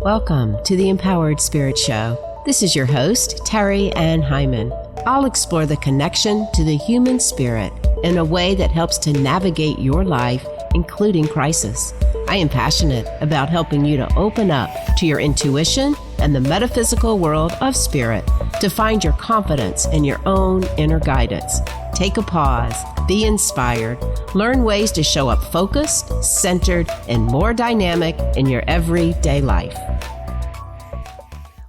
Welcome to the Empowered Spirit Show. This is your host, Terri Ann Heiman. I'll explore the connection to the human spirit in a way that helps to navigate your life, including crisis. I am passionate about helping you to open up to your intuition and the metaphysical world of spirit to find your confidence in your own inner guidance. Take a pause, be inspired, learn ways to show up focused, centered, and more dynamic in your everyday life.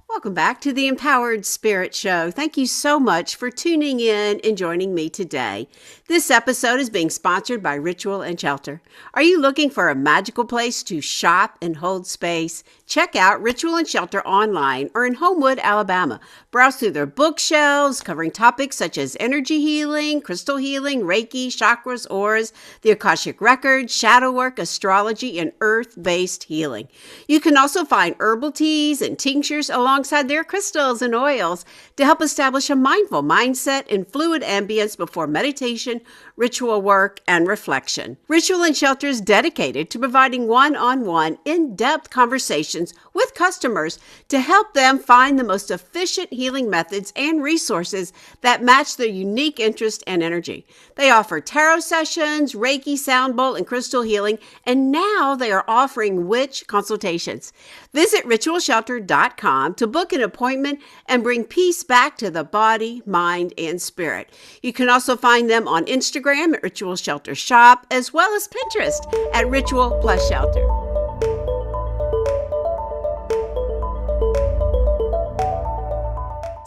Welcome back to the Empowered Spirit Show. Thank you so much for tuning in and joining me today. This episode is being sponsored by Ritual and Shelter. Are you looking for a magical place to shop and hold space? Check out Ritual and Shelter online or in Homewood, Alabama. Browse through their bookshelves covering topics such as energy healing, crystal healing, Reiki, chakras, auras, the Akashic Records, shadow work, astrology, and earth-based healing. You can also find herbal teas and tinctures alongside their crystals and oils to help establish a mindful mindset and fluid ambience before meditation, ritual work, and reflection. Ritual and Shelter is dedicated to providing one-on-one, in-depth conversations with customers to help them find the most efficient healing methods and resources that match their unique interest and energy. They offer tarot sessions, Reiki, sound bowl, and crystal healing, and now they are offering witch consultations. Visit ritualshelter.com to book an appointment and bring peace back to the body, mind, and spirit. You can also find them on Instagram at Ritual Shelter Shop, as well as Pinterest at Ritual Plus Shelter.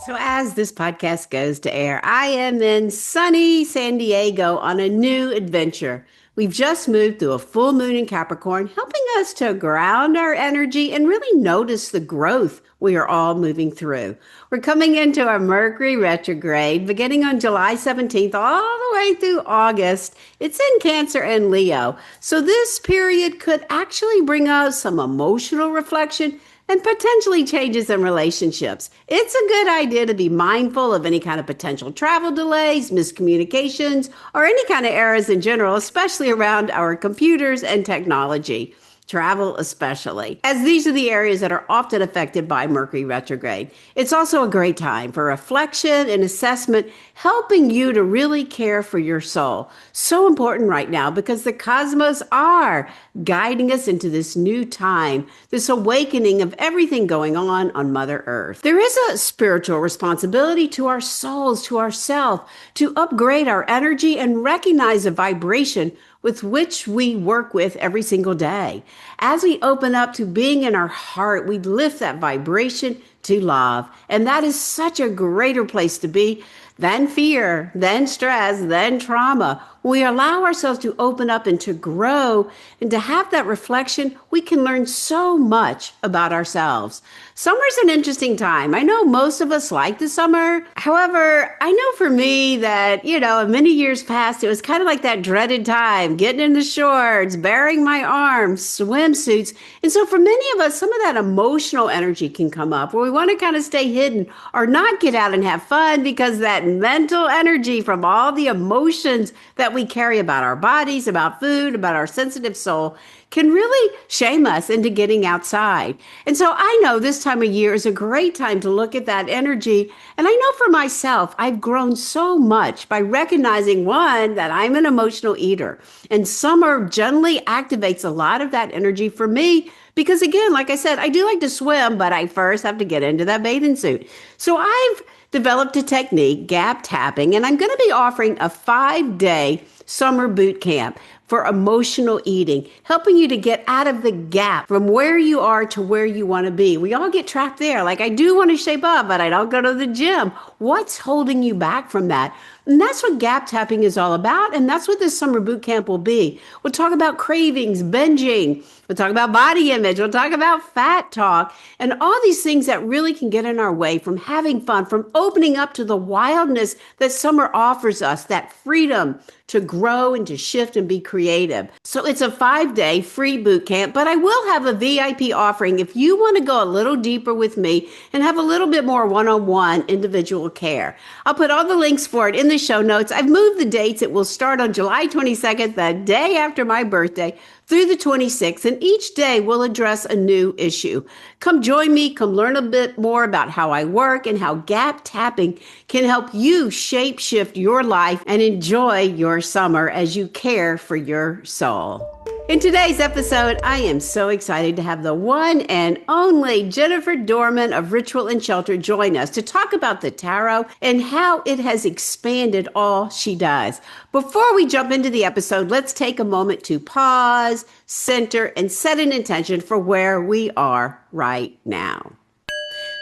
So as this podcast goes to air, I am in sunny San Diego on a new adventure. We've just moved through a full moon in Capricorn, helping us to ground our energy and really notice the growth we are all moving through. We're coming into our Mercury retrograde beginning on July 17th all the way through August. It's in Cancer and Leo. So this period could actually bring us some emotional reflection and potentially changes in relationships. It's a good idea to be mindful of any kind of potential travel delays, miscommunications, or any kind of errors in general, especially around our computers and technology. Travel especially, as these are the areas that are often affected by Mercury retrograde. It's also a great time for reflection and assessment, helping you to really care for your soul. So important right now because the cosmos are guiding us into this new time, this awakening of everything going on Mother Earth. There is a spiritual responsibility to our souls, to ourself, to upgrade our energy and recognize the vibration with which we work with every single day. As we open up to being in our heart, we lift that vibration to love. And that is such a greater place to be than fear, than stress, than trauma. When we allow ourselves to open up and to grow and to have that reflection, we can learn so much about ourselves. Summer's an interesting time. I know most of us like the summer. However, I know for me that, in many years past, it was kind of like that dreaded time, getting in the shorts, baring my arms, swimsuits. And so for many of us, some of that emotional energy can come up where we want to kind of stay hidden or not get out and have fun because that mental energy from all the emotions that we carry about our bodies, about food, about our sensitive soul can really shame us into getting outside. And so I know this time of year is a great time to look at that energy. And I know for myself, I've grown so much by recognizing, one, that I'm an emotional eater. And summer generally activates a lot of that energy for me because, again, like I said, I do like to swim, but I first have to get into that bathing suit. So I've developed a technique, gap tapping, and I'm going to be offering a 5-day summer boot camp for emotional eating, helping you to get out of the gap from where you are to where you want to be. We all get trapped there. Like, I do want to shape up, but I don't go to the gym. What's holding you back from that? And that's what gap tapping is all about. And that's what this summer boot camp will be. We'll talk about cravings, binging. We'll talk about body image. We'll talk about fat talk and all these things that really can get in our way from having fun, from opening up to the wildness that summer offers us, that freedom to grow and to shift and be creative. So it's a 5-day free boot camp, but I will have a VIP offering if you want to go a little deeper with me and have a little bit more one-on-one individual care. I'll put all the links for it in the show notes. I've moved the dates. It will start on July 22nd, the day after my birthday, through the 26th, and each day we'll address a new issue. Come join me, come learn a bit more about how I work and how gap tapping can help you shape shift your life and enjoy your summer as you care for your soul. In today's episode, I am so excited to have the one and only Jennifer Doman of Ritual and Shelter join us to talk about the tarot and how it has expanded all she does. Before we jump into the episode, let's take a moment to pause, center, and set an intention for where we are right now.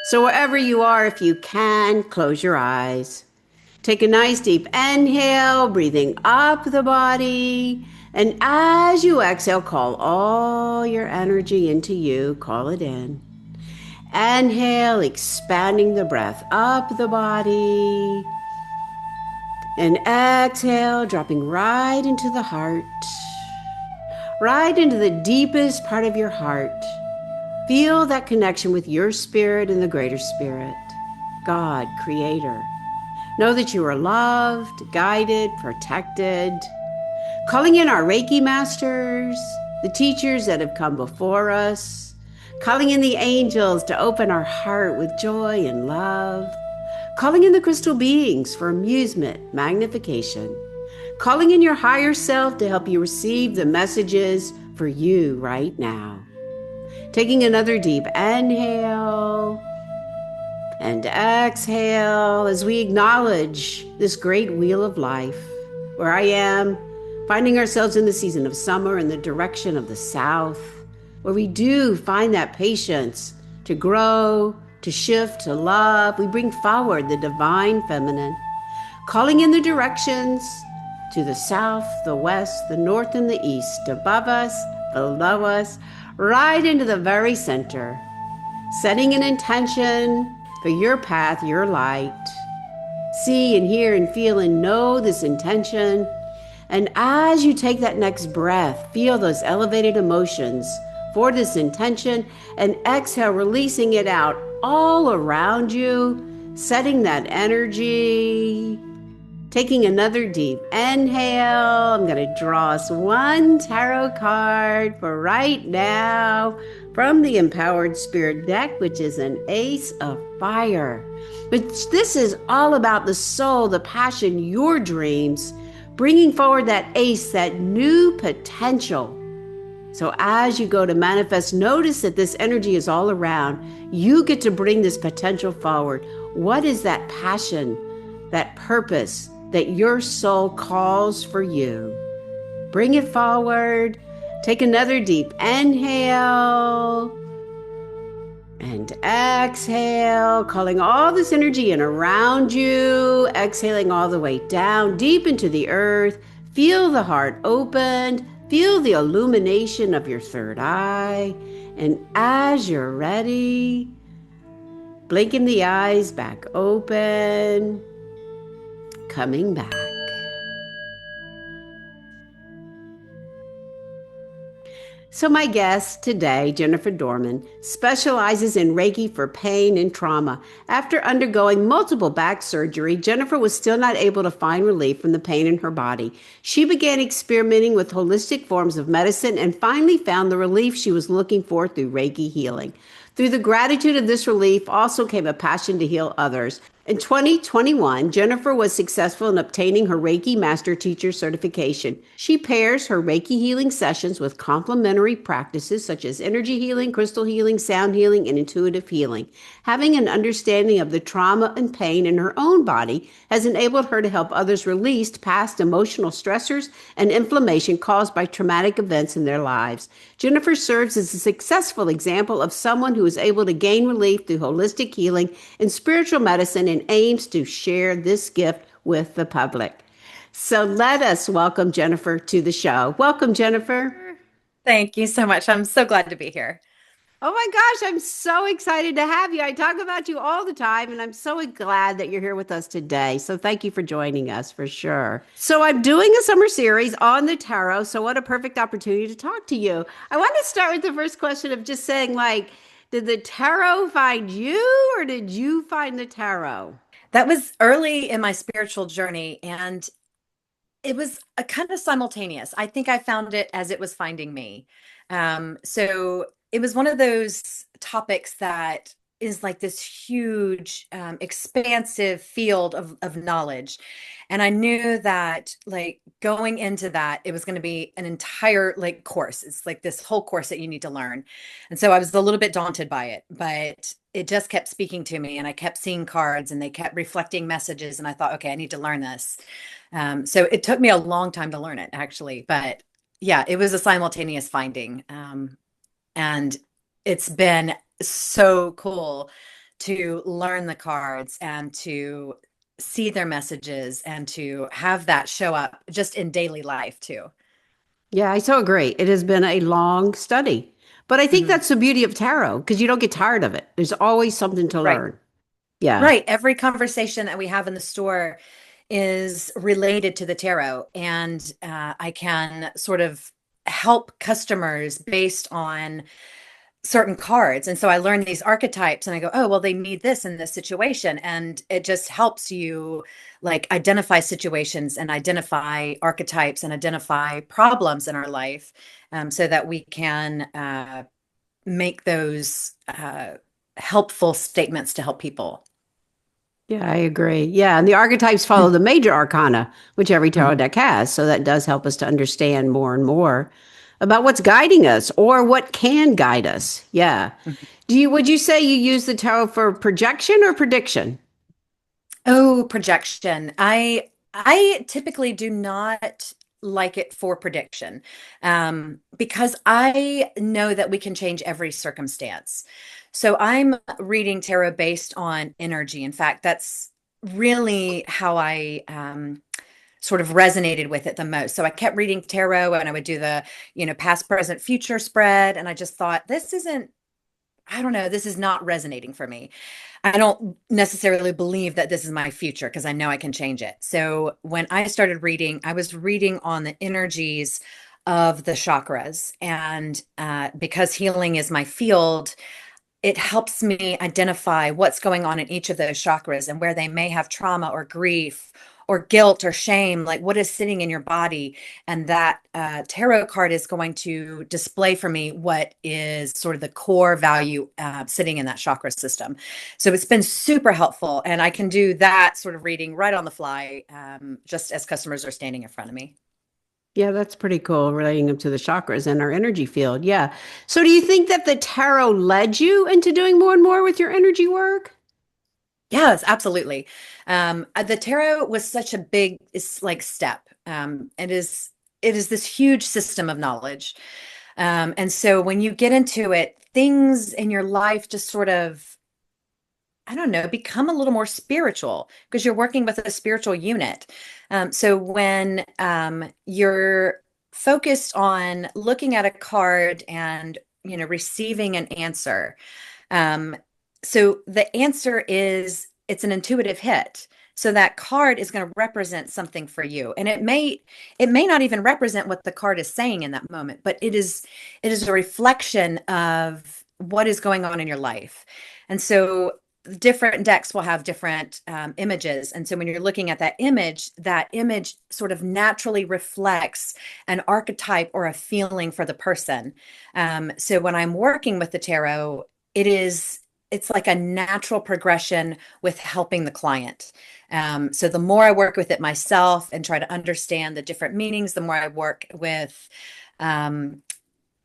So wherever you are, if you can, close your eyes. Take a nice deep inhale, breathing up the body. And as you exhale, call all your energy into you. Call it in. Inhale, expanding the breath up the body. And exhale, dropping right into the heart. Right into the deepest part of your heart. Feel that connection with your spirit and the greater spirit. God, Creator. Know that you are loved, guided, protected. Calling in our Reiki masters, the teachers that have come before us. Calling in the angels to open our heart with joy and love. Calling in the crystal beings for amusement, magnification. Calling in your higher self to help you receive the messages for you right now. Taking another deep inhale. And exhale as we acknowledge this great wheel of life where I am, finding ourselves in the season of summer in the direction of the south, where we do find that patience to grow, to shift, to love. We bring forward the divine feminine, calling in the directions to the south, the west, the north, and the east, above us, below us, right into the very center, setting an intention for your path, your light. See and hear and feel and know this intention. And as you take that next breath, feel those elevated emotions for this intention and exhale, releasing it out all around you, setting that energy. Taking another deep inhale, I'm going to draw us one tarot card for right now from the Empowered Spirit deck, which is an Ace of Fire. But this is all about the soul, the passion, your dreams, bringing forward that ace, that new potential. So as you go to manifest, notice that this energy is all around. You get to bring this potential forward. What is that passion, that purpose that your soul calls for you? Bring it forward. Take another deep inhale and exhale, calling all this energy in around you, exhaling all the way down, deep into the earth. Feel the heart opened. Feel the illumination of your third eye. And as you're ready, blinking the eyes back open, coming back. So my guest today, Jennifer Doman, specializes in Reiki for pain and trauma. After undergoing multiple back surgery, Jennifer was still not able to find relief from the pain in her body. She began experimenting with holistic forms of medicine and finally found the relief she was looking for through Reiki healing. Through the gratitude of this relief also came a passion to heal others. In 2021, Jennifer was successful in obtaining her Reiki Master Teacher certification. She pairs her Reiki healing sessions with complementary practices such as energy healing, crystal healing, sound healing, and intuitive healing. Having an understanding of the trauma and pain in her own body has enabled her to help others release past emotional stressors and inflammation caused by traumatic events in their lives. Jennifer serves as a successful example of someone who is able to gain relief through holistic healing and spiritual medicine and aims to share this gift with the public. So let us welcome Jennifer to the show. Welcome, Jennifer. Thank you so much. I'm so glad to be here. Oh my gosh, I'm so excited to have you. I talk about you all the time, and I'm so glad that you're here with us today. So thank you for joining us for sure. So I'm doing a summer series on the tarot. So what a perfect opportunity to talk to you. I want to start with the first question of just saying, like, did the tarot find you or did you find the tarot? That was early in my spiritual journey. And It was a kind of simultaneous. I think I found it as it was finding me. So it was one of those topics that is like this huge, expansive field of knowledge. And I knew that like going into that, it was going to be an entire like course. It's like this whole course that you need to learn. And so I was a little bit daunted by it, but it just kept speaking to me and I kept seeing cards and they kept reflecting messages. And I thought, okay, I need to learn this. So it took me a long time to learn it, actually. But yeah, it was a simultaneous finding. And it's been so cool to learn the cards and to see their messages and to have that show up just in daily life too. Yeah, I so agree. It has been a long study. But I think Mhm. that's the beauty of tarot because you don't get tired of it. There's always something to Right. learn. Yeah. Right. Every conversation that we have in the store is related to the tarot, and I can sort of help customers based on certain cards. And so I learn these archetypes and I go, oh, well, they need this in this situation. And it just helps you like identify situations and identify archetypes and identify problems in our life, so that we can make those helpful statements to help people. Yeah, I agree. Yeah, and the archetypes follow the major arcana, which every tarot Mhm. deck has. So that does help us to understand more and more about what's guiding us or what can guide us. Yeah. Would you say you use the tarot for projection or prediction? Oh, projection. I typically do not like it for prediction, because I know that we can change every circumstance. So I'm reading tarot based on energy. In fact, that's really how I sort of resonated with it the most. So I kept reading tarot and I would do the, past, present, future spread. And I just thought, this isn't, I don't know, this is not resonating for me. I don't necessarily believe that this is my future because I know I can change it. So when I started reading, I was reading on the energies of the chakras. And because healing is my field, it helps me identify what's going on in each of those chakras and where they may have trauma or grief or guilt or shame, like what is sitting in your body. And that tarot card is going to display for me what is sort of the core value sitting in that chakra system. So it's been super helpful. And I can do that sort of reading right on the fly, just as customers are standing in front of me. Yeah, that's pretty cool, relating them to the chakras and our energy field. Yeah. So do you think that the tarot led you into doing more and more with your energy work? Yes, absolutely. The tarot was such a big, it's like step. It is this huge system of knowledge. And so when you get into it, things in your life just sort of, I don't know, become a little more spiritual because you're working with a spiritual unit. So when you're focused on looking at a card and, receiving an answer, um, so the answer is it's an intuitive hit. So that card is going to represent something for you. And it may not even represent what the card is saying in that moment, but it is a reflection of what is going on in your life. And so different decks will have different images. And so when you're looking at that image sort of naturally reflects an archetype or a feeling for the person. So when I'm working with the tarot, it's like a natural progression with helping the client. So the more I work with it myself and try to understand the different meanings, the more I work with um,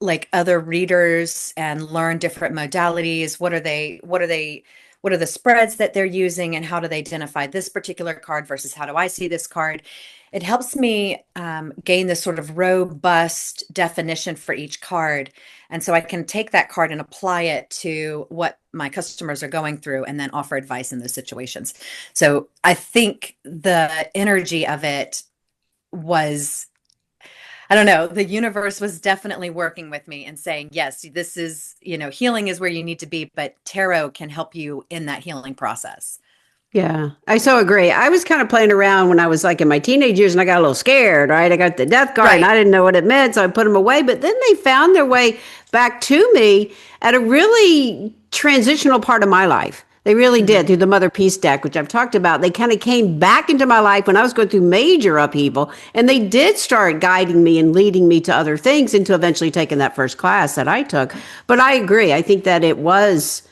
like other readers and learn different modalities. What are the spreads that they're using and how do they identify this particular card versus how do I see this card? It helps me gain this sort of robust definition for each card. And so I can take that card and apply it to what my customers are going through and then offer advice in those situations. So I think the energy of it was, I don't know, the universe was definitely working with me and saying, yes, this is, healing is where you need to be, but tarot can help you in that healing process. Yeah, I so agree. I was kind of playing around when I was like in my teenage years and I got a little scared, right? I got the death card and Right. I didn't know what it meant, so I put them away. But then they found their way back to me at a really transitional part of my life. They really did Mhm. through the Mother Peace deck, which I've talked about. They kind of came back into my life when I was going through major upheaval, and they did start guiding me and leading me to other things into eventually taking that first class that I took. But I agree. I think that it was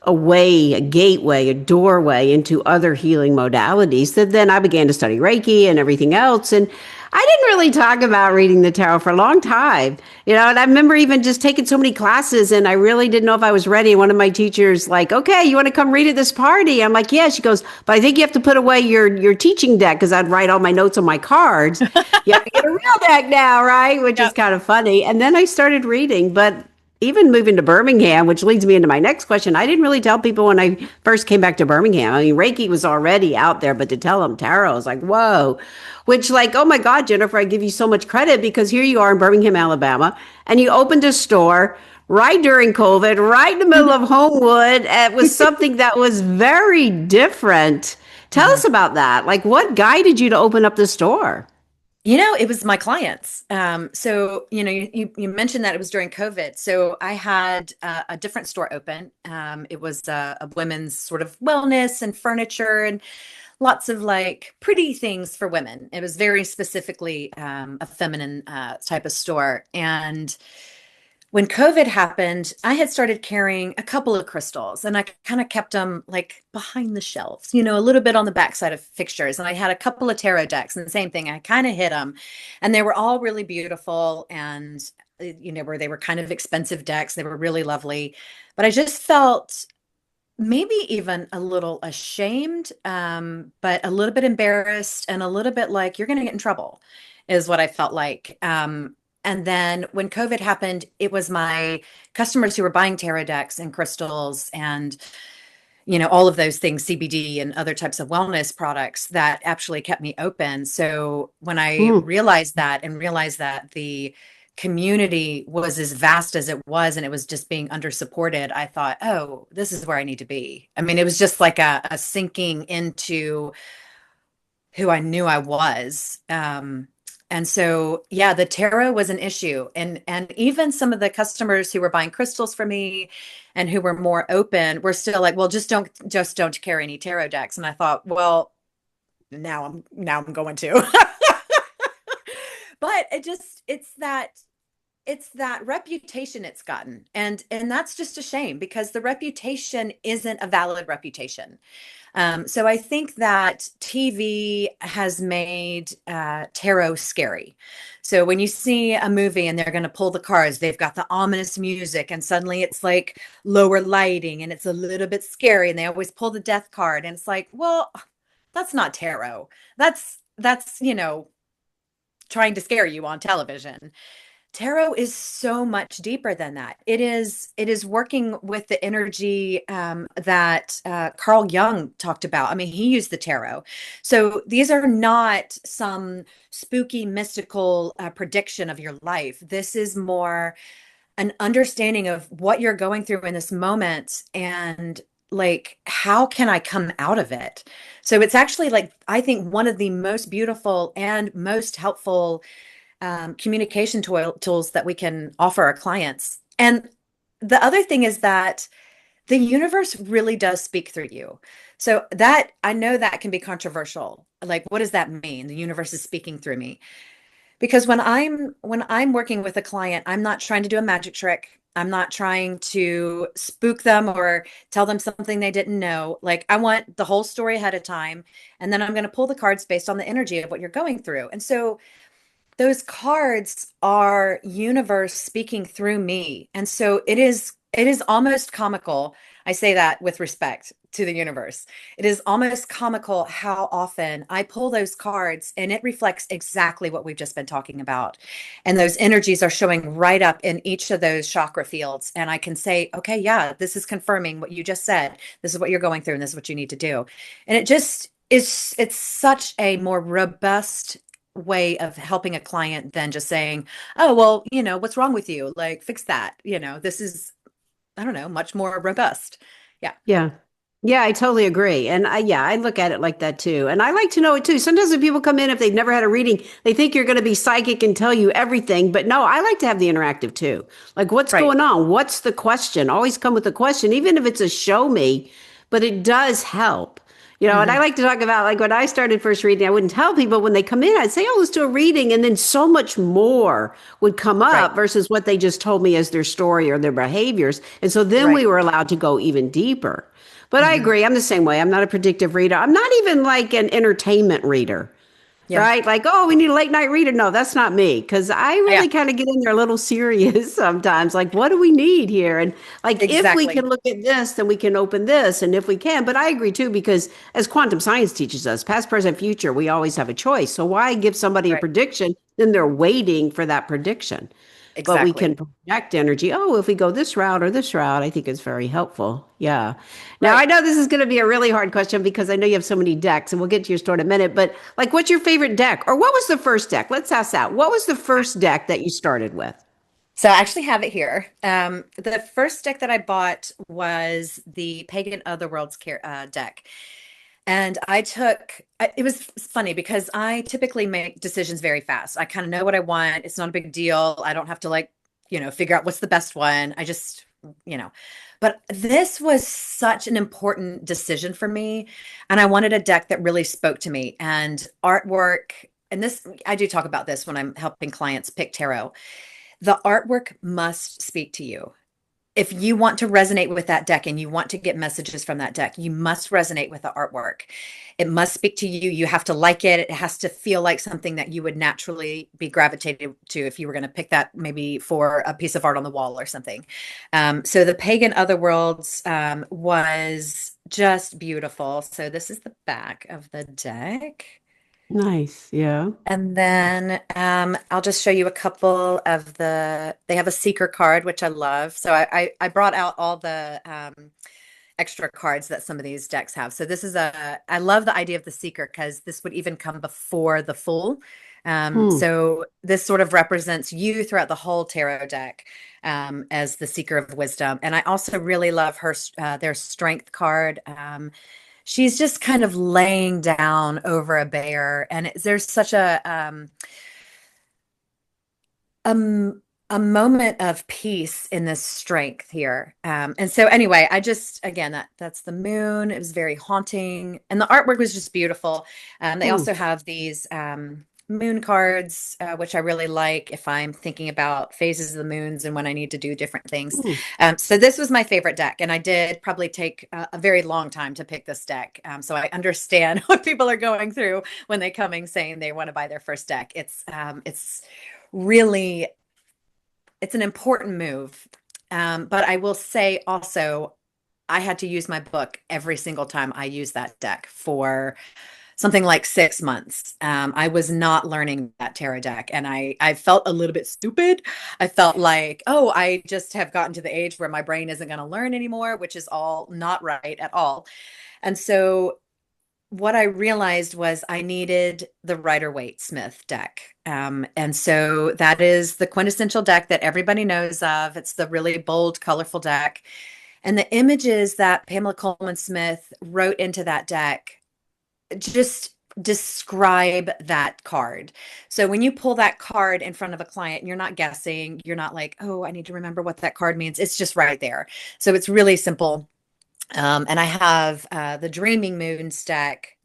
a way, a gateway, a doorway into other healing modalities. That then I began to study Reiki and everything else. And I didn't really talk about reading the tarot for a long time, and I remember even just taking so many classes and I really didn't know if I was ready. One of my teachers like, okay, you want to come read at this party? I'm like, yeah. She goes, but I think you have to put away your teaching deck, because I'd write all my notes on my cards. You have to get a real deck now, right? Which is Yep. kind of funny. And then I started reading, but even moving to Birmingham, which leads me into my next question. I didn't really tell people when I first came back to Birmingham. I mean, Reiki was already out there, but to tell them tarot, I was like, whoa. Which, like, oh my God, Jennifer, I give you so much credit, because here you are in Birmingham, Alabama, and you opened a store right during COVID, right in the middle of Homewood. It was something that was very different. Tell Mhm. us about that. Like, what guided you to open up the store? It was my clients. So, you mentioned that it was during COVID. So I had a different store open. It was a women's sort of wellness and furniture and lots of like pretty things for women. It was very specifically a feminine type of store. And when COVID happened, I had started carrying a couple of crystals and I kind of kept them like behind the shelves, a little bit on the backside of fixtures. And I had a couple of tarot decks and the same thing, I kind of hid them and they were all really beautiful and, where they were kind of expensive decks. They were really lovely, but I just felt maybe even a little ashamed, but a little bit embarrassed and a little bit like you're going to get in trouble is what I felt like. And then when COVID happened, it was my customers who were buying tarot decks and crystals and, all of those things, CBD and other types of wellness products that actually kept me open. So when I Mm. realized that the community was as vast as it was and it was just being under supported, I thought, oh, this is where I need to be. I mean, it was just like a sinking into who I knew I was. And so, yeah, the tarot was an issue. And even some of the customers who were buying crystals from me and who were more open were still like, well, just don't carry any tarot decks. And I thought, well, now I'm going to. But it's that reputation it's gotten, and that's just a shame because the reputation isn't a valid reputation. So I think that TV has made tarot scary. So when you see a movie and they're going to pull the cards, they've got the ominous music, and suddenly it's like lower lighting and it's a little bit scary, and they always pull the death card, and it's like, well, that's not tarot. That's trying to scare you on television. Tarot is so much deeper than that. It is working with the energy that Carl Jung talked about. I mean, he used the tarot. So these are not some spooky, mystical prediction of your life. This is more an understanding of what you're going through in this moment and like how can I come out of it. So it's actually like I think one of the most beautiful and most helpful communication tools that we can offer our clients. And the other thing is that the universe really does speak through you. So that I know that can be controversial. Like, what does that mean? The universe is speaking through me. Because when I'm working with a client, I'm not trying to do a magic trick. I'm not trying to spook them or tell them something they didn't know. Like I want the whole story ahead of time. And then I'm going to pull the cards based on the energy of what you're going through. And so those cards are universe speaking through me. And so it is almost comical. I say that with respect to the universe. It is almost comical how often I pull those cards and it reflects exactly what we've just been talking about. And those energies are showing right up in each of those chakra fields. And I can say, okay, yeah, this is confirming what you just said. This is what you're going through and this is what you need to do. And it just is, it's such a more robust way of helping a client than just saying, oh, well, what's wrong with you? Like, fix that. This is, I don't know, much more robust. Yeah. Yeah. Yeah, I totally agree. And I look at it like that too. And I like to know it too. Sometimes when people come in, if they've never had a reading, they think you're going to be psychic and tell you everything. But no, I like to have the interactive too. Like, what's Right. going on? What's the question? Always come with a question, even if it's a show me. but it does help. And I Hmm. like to talk about like when I started first reading, I wouldn't tell people when they come in, I'd say, oh, let's do a reading. And then so much more would come Right. up versus what they just told me as their story or their behaviors. And so then we Right. were allowed to go even deeper. But I Hmm. agree. I'm the same way. I'm not a predictive reader. I'm not even like an entertainment reader. Yeah. Right? Like, oh, we need a late night reader. No, that's not me. Because I Yeah. really kind of get in there a little serious sometimes. Like, what do we need here? And like, if we can Exactly. look at this, then we can open this. And if we can, but I agree too, because as quantum science teaches us, past, present, future, we always have a choice. So why give somebody a Right. prediction? Then they're waiting for that prediction, but we can Exactly. project energy. Oh, if we go this route or this route, I think it's very helpful. Yeah. Now, I Right. know this is going to be a really hard question because I know you have so many decks, and we'll get to your story in a minute. But like, what's your favorite deck? Or what was the first deck? Let's ask that. What was the first deck that you started with? So I actually have it here. The first deck that I bought was the Pagan Otherworlds deck. And it was funny because I typically make decisions very fast. I kind of know what I want. It's not a big deal. I don't have to figure out what's the best one. You know, but this was such an important decision for me. And I wanted a deck that really spoke to me and artwork. And I do talk about this when I'm helping clients pick tarot. The artwork must speak to you. If you want to resonate with that deck and you want to get messages from that deck, you must resonate with the artwork. It must speak to you. You have to like it. It has to feel like something that you would naturally be gravitated to if you were going to pick that maybe for a piece of art on the wall or something. So the Pagan Otherworlds was just beautiful. So this is the back of the deck. Nice. Yeah. And then I'll just show you a couple of they have a seeker card, which I love. So I brought out all the extra cards that some of these decks have. So I love the idea of the seeker because this would even come before the Fool. Hmm. So this sort of represents you throughout the whole tarot deck as the seeker of wisdom. And I also really love their strength card. She's just kind of laying down over a bear, and there's such um, a moment of peace in this strength here. And so anyway, again, that's the moon. It was very haunting, and the artwork was just beautiful. They Hmm. also have these moon cards, which I really like if I'm thinking about phases of the moons and when I need to do different things. Hmm. So this was my favorite deck, and I did probably take a very long time to pick this deck. So I understand what people are going through when they coming saying they want to buy their first deck. It's really it's an important move. But I will say also, I had to use my book every single time I used that deck for something like 6 months. I was not learning that tarot deck, and I felt a little bit stupid. I felt like, oh, I just have gotten to the age where my brain isn't going to learn anymore, which is all not right at all. And so what I realized was I needed the Rider-Waite Smith deck. And so that is the quintessential deck that everybody knows of. It's the really bold, colorful deck. And the images that Pamela Coleman Smith wrote into that deck just describe that card. So when you pull that card in front of a client, you're not guessing, you're not like, oh, I need to remember what that card means. It's just right there. So it's really simple. And I have the Dreamy Moons deck.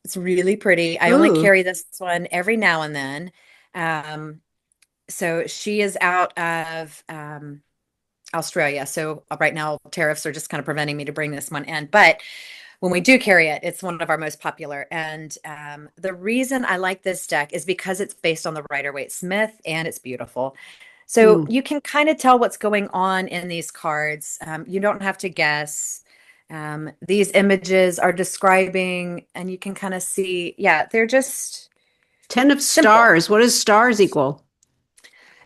It's really pretty. I only Ooh. carry this one every now and then. Um, so she is out of Australia. So right now, tariffs are just kind of preventing me to bring this one in. But when we do carry it, it's one of our most popular. And the reason I like this deck is because it's based on the Rider-Waite Smith and it's beautiful. So Hmm. you can kind of tell what's going on in these cards. You don't have to guess. These images are describing, and you can kind of see, yeah, they're just 10 of simple. stars. What does stars equal?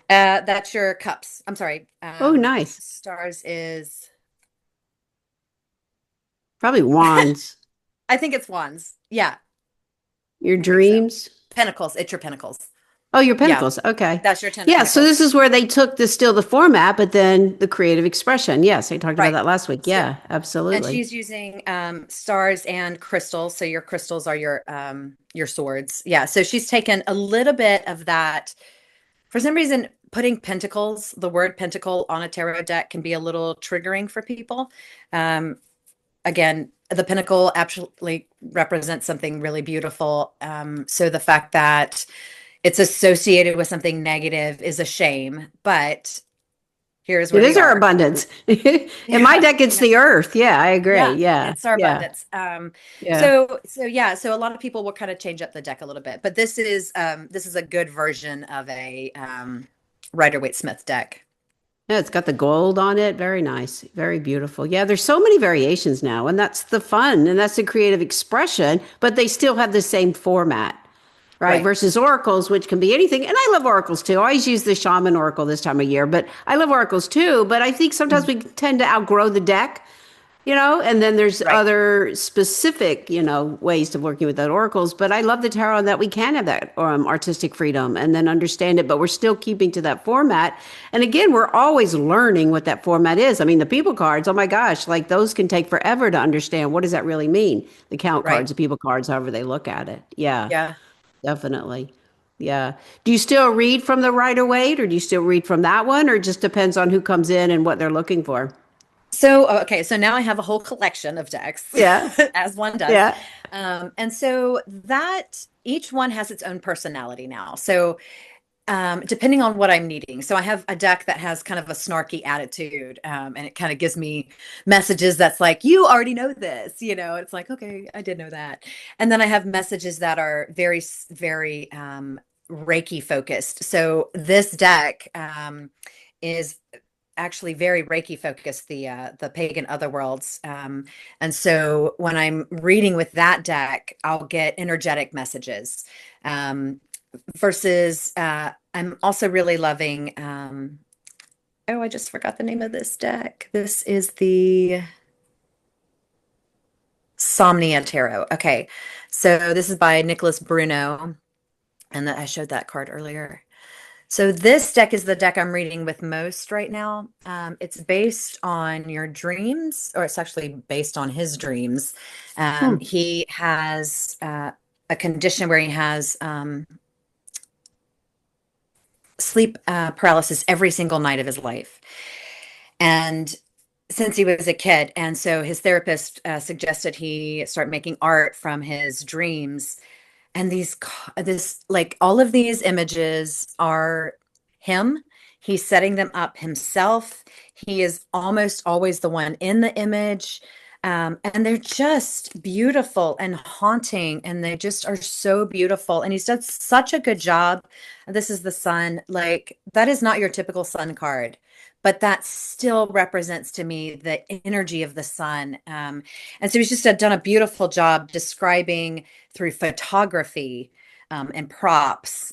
That's your cups. I'm sorry. Oh, nice. Stars is, Probably wands. I think it's wands. Yeah, Your I think so. dreams. Pentacles. It's your pentacles. Oh, your Yeah, pentacles. Okay. that's your 10 of Yeah. So pentacles. this is where they took the format, but then the creative expression. Yes. I talked about Right. that last week. So, Yeah, and absolutely. she's using stars and crystals. So your crystals are your swords. Yeah. So she's taken a little bit of that. For some reason, putting pentacles, the word pentacle on a tarot deck can be a little triggering for people. Um, Again, the pentacle actually represents something really beautiful. So the fact that it's associated with something negative is a shame, but here's It where we is our are. abundance. In my Yeah, deck, it's yeah, the earth. Yeah, I agree. yeah. Yeah, It's our yeah, abundance. yeah. So a lot of people will kind of change up the deck a little bit, but this is a good version of a Rider-Waite-Smith deck. Yeah, it's got the gold on it. Very nice. Very beautiful. Yeah, there's so many variations now, and that's the fun, and that's the creative expression, but they still have the same format, right? Right. Versus oracles, which can be anything. And I love oracles too. I always use the shaman oracle this time of year, but I love oracles too. But I think sometimes Mhm. we tend to outgrow the deck, and then there's Right. other specific, ways of working with that oracles. But I love the tarot that we can have that artistic freedom and then understand it, but we're still keeping to that format. And again, we're always learning what that format is. I mean, the people cards, oh my gosh, like those can take forever to understand. What does that really mean? The count Right. cards, the people cards, however they look at it. Yeah, Yeah. definitely. Yeah. Do you still read from the Rider Waite, or do you still read from that one, or it just depends on who comes in and what they're looking for? So, okay, so now I have a whole collection of decks, Yeah. as one does. Yeah. And so that each one has its own personality now. So, depending on what I'm needing. So I have a deck that has kind of a snarky attitude, and it kind of gives me messages that's like, you already know this, it's like, okay, I did know that. And then I have messages that are very Reiki focused. So this deck is actually very Reiki focused, the pagan otherworlds. And so when I'm reading with that deck, I'll get energetic messages. Versus I'm also really loving oh, I just forgot the name of this deck. This is the Somnia Tarot. Okay. So this is by Nicholas Bruno, and I showed that card earlier. So this deck is the deck I'm reading with most right now. It's based on your dreams, or it's actually based on his dreams. Hmm. He has a condition where he has sleep paralysis every single night of his life. And since he was a kid, and so his therapist suggested he start making art from his dreams. And this, like, all of these images are him. He's setting them up himself. He is almost always the one in the image. And they're just beautiful and haunting, and they just are so beautiful. And he's done such a good job. This is the sun. Like, that is not your typical sun card, but that still represents to me the energy of the sun. And so he's just done a beautiful job describing through photography and props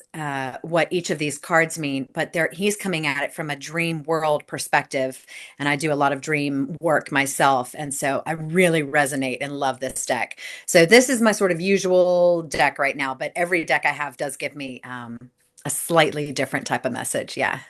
what each of these cards mean. But he's coming at it from a dream world perspective, and I do a lot of dream work myself, and so I really resonate and love this deck. So this is my sort of usual deck right now, but every deck I have does give me a slightly different type of message. Yeah.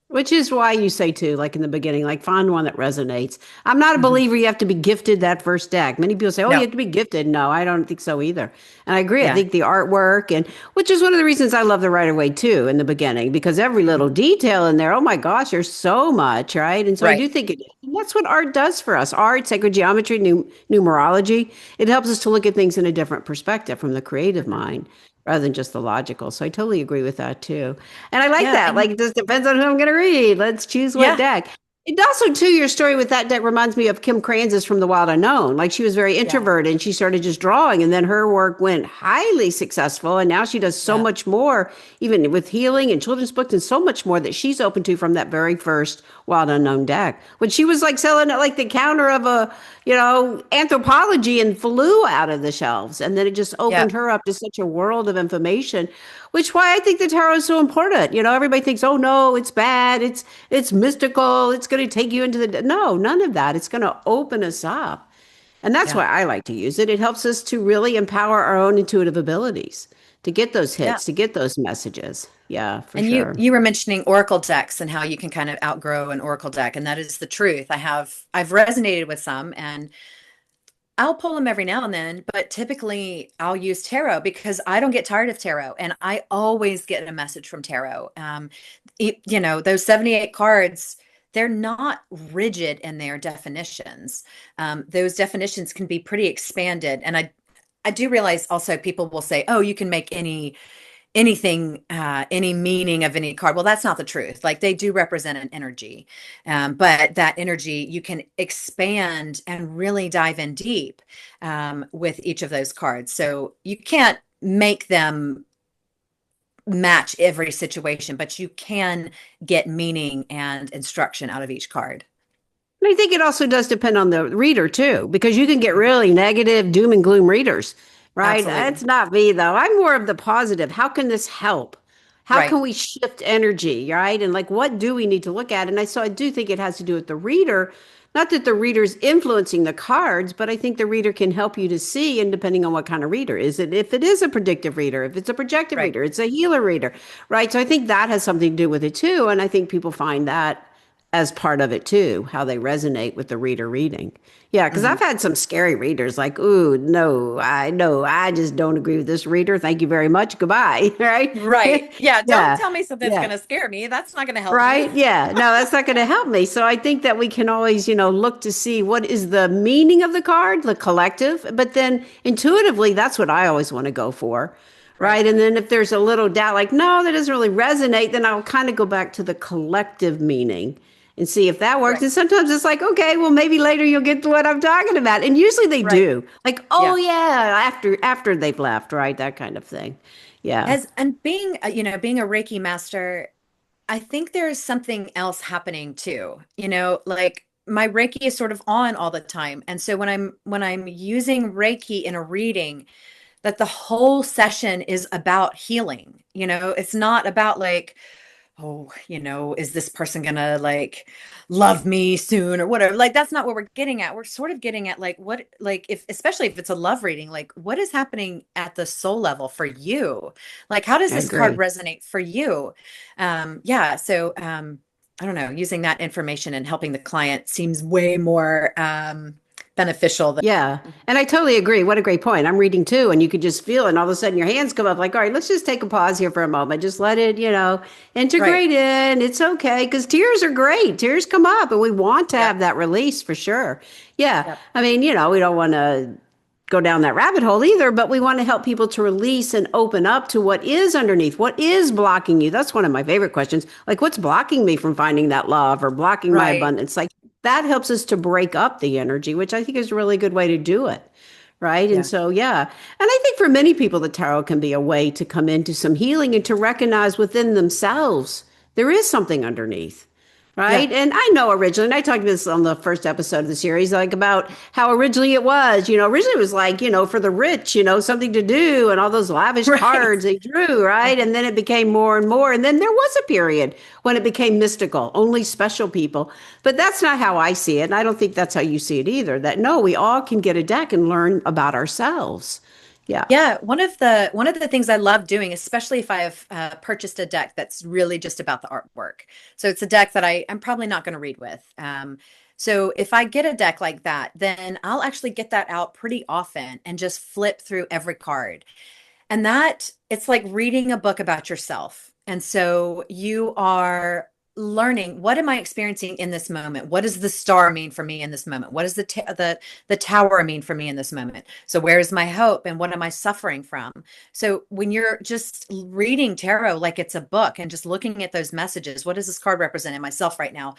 Which is why you say too, like in the beginning, like find one that resonates. I'm not a Mhm. believer you have to be gifted that first deck. Many people say, oh, you No. have to be gifted. No, I don't think so either. And I agree. I Yeah. think the artwork, and which is one of the reasons I love the Rider Waite too in the beginning, because every little Mhm. detail in there, oh my gosh, there's so much, right? And so I Right. do think and that's what art does for us. Art, sacred geometry, numerology, it helps us to look at things in a different perspective from the creative Mhm. mind rather than just the logical. So I totally agree with that too. And I like Yeah. that. Like, it just depends on who I'm going to read. Let's choose what Yeah. deck. It also, too, your story with that deck reminds me of Kim Kranz's from The Wild Unknown. Like, she was very Yeah. introverted and she started just drawing, and then her work went highly successful. And now she does so Yeah. much more, even with healing and children's books, and so much more that she's open to from that very first Wild Unknown deck. When she was like selling at like the counter of a, anthropology, and flew out of the shelves. And then it just Yeah. opened her up to such a world of information, which why I think the tarot is so important. Everybody thinks, oh no, it's bad, it's mystical, it's going to take you into the no, none of that. It's going to open us up. And that's Yeah. why I like to use it. It helps us to really empower our own intuitive abilities, to get those Yeah. hits, to get those messages. Yeah, for And you sure. you were mentioning oracle decks and how you can kind of outgrow an oracle deck, and that is the truth. I've resonated with some, and I'll pull them every now and then, but typically I'll use tarot because I don't get tired of tarot, and I always get a message from tarot. those 78 cards, they're not rigid in their definitions. Those definitions can be pretty expanded. And I do realize also people will say, oh, you can make anything, any meaning of any card. Well, that's not the truth. Like, they do represent an energy, but that energy you can expand and really dive in deep with each of those cards. So you can't make them match every situation, but you can get meaning and instruction out of each card. And I think it also does depend on the reader too, because you can get really negative, doom and gloom readers, right? Absolutely. That's not me though. I'm more of the positive. How can this help? How Right. can we shift energy, right? And like, what do we need to look at? And I do think it has to do with the reader. Not that the reader's influencing the cards, but I think the reader can help you to see, and depending on what kind of reader is it, if it is a predictive reader, if it's a projective Right. reader, it's a healer reader, right? So I think that has something to do with it too. And I think people find that as part of it too, how they resonate with the reader reading. Yeah, because Mhm. I've had some scary readers like, ooh, no, I just don't agree with this reader. Thank you very much. Goodbye. Right? Right. Yeah. Don't Yeah. tell me something's Yeah. going to scare me. That's not going to help me. Right? Yeah. No, that's not going to help me. So I think that we can always, look to see what is the meaning of the card, the collective, but then intuitively, that's what I always want to go for. Right. Right. And then if there's a little doubt, like, no, that doesn't really resonate, then I'll kind of go back to the collective meaning and see if that works. Right. And sometimes it's like, okay, well, maybe later you'll get to what I'm talking about. And usually they Right. do. Like, oh Yeah. yeah, after they've left, right? That kind of thing. Yeah. And being, being a Reiki master, I think there's something else happening too. Like, my Reiki is sort of on all the time. And so when I'm using Reiki in a reading, that the whole session is about healing. It's not about like, oh, is this person gonna like love me soon or whatever? Like, that's not what we're getting at. We're sort of getting at like what, like, if especially if it's a love reading, like, what is happening at the soul level for you? Like, how does I this card agree. resonate for you? Yeah. So I don't know, using that information and helping the client seems way more beneficial than. Yeah. And I totally agree. What a great point. I'm reading too, and you could just feel it. And all of a sudden your hands come up like, all right, let's just take a pause here for a moment. Just let it, Right. integrate in. It's okay. Because tears are great. Tears come up and we want to Yep. have that release for sure. Yeah. Yep. I mean, we don't want to go down that rabbit hole either, but we want to help people to release and open up to what is underneath, what is blocking you. That's one of my favorite questions. Like, what's blocking me from finding that love or blocking my Right. abundance? Like, that helps us to break up the energy, which I think is a really good way to do it. Right. And Yeah. so, yeah. And I think for many people, the tarot can be a way to come into some healing and to recognize within themselves there is something underneath. Yeah. Right. And I know originally, and I talked about this on the first episode of the series, like about how originally it was, originally it was like, for the rich, something to do and all those lavish Right. cards they drew. Right. And then it became more and more. And then there was a period when it became mystical, only special people. But that's not how I see it. And I don't think that's how you see it either. That no, we all can get a deck and learn about ourselves. Yeah. Yeah, one of the things I love doing, especially if I've purchased a deck that's really just about the artwork. So it's a deck that I'm probably not going to read with. So if I get a deck like that, then I'll actually get that out pretty often and just flip through every card. And that it's like reading a book about yourself. And so you are learning, what am I experiencing in this moment? What does the star mean for me in this moment? What does the tower mean for me in this moment? So where is my hope and what am I suffering from? So when you're just reading tarot like it's a book and just looking at those messages, what does this card represent in myself right now?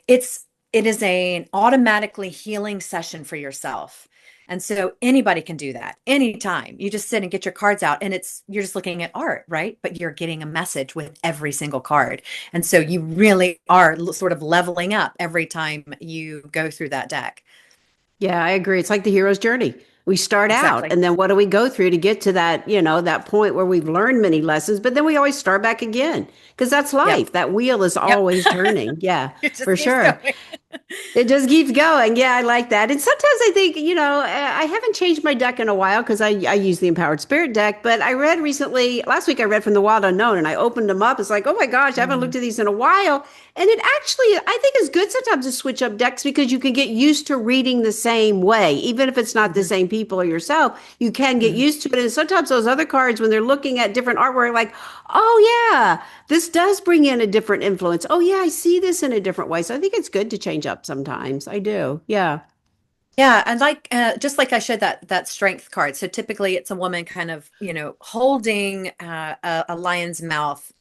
It is an automatically healing session for yourself. And so anybody can do that anytime. You just sit and get your cards out and you're just looking at art, right? But you're getting a message with every single card. And so you really are sort of leveling up every time you go through that deck. Yeah, I agree. It's like the hero's journey. We start out, Exactly. and then what do we go through to get to that, that point where we've learned many lessons, but then we always start back again because that's Yep. life. That wheel is Yep. always turning. Yeah, It just for keeps sure. going. It just keeps going. Yeah, I like that. And sometimes I think, I haven't changed my deck in a while because I use the Empowered Spirit deck. But I read recently, last week I read from the Wild Unknown and I opened them up. It's like, oh my gosh, I haven't Mhm. looked at these in a while. And it actually, I think, is good sometimes to switch up decks because you can get used to reading the same way. Even if it's not the Mhm. same people or yourself, you can get Mhm. used to it. And sometimes those other cards, when they're looking at different artwork, like, oh, yeah, this does bring in a different influence. Oh, yeah, I see this in a different way. So I think it's good to change up sometimes. I do. Yeah. Yeah, and like just like I showed that strength card. So typically it's a woman kind of, holding a lion's mouth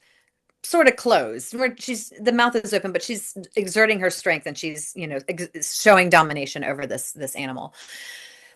sort of closed, where she's the mouth is open, but she's exerting her strength and she's, showing domination over this animal.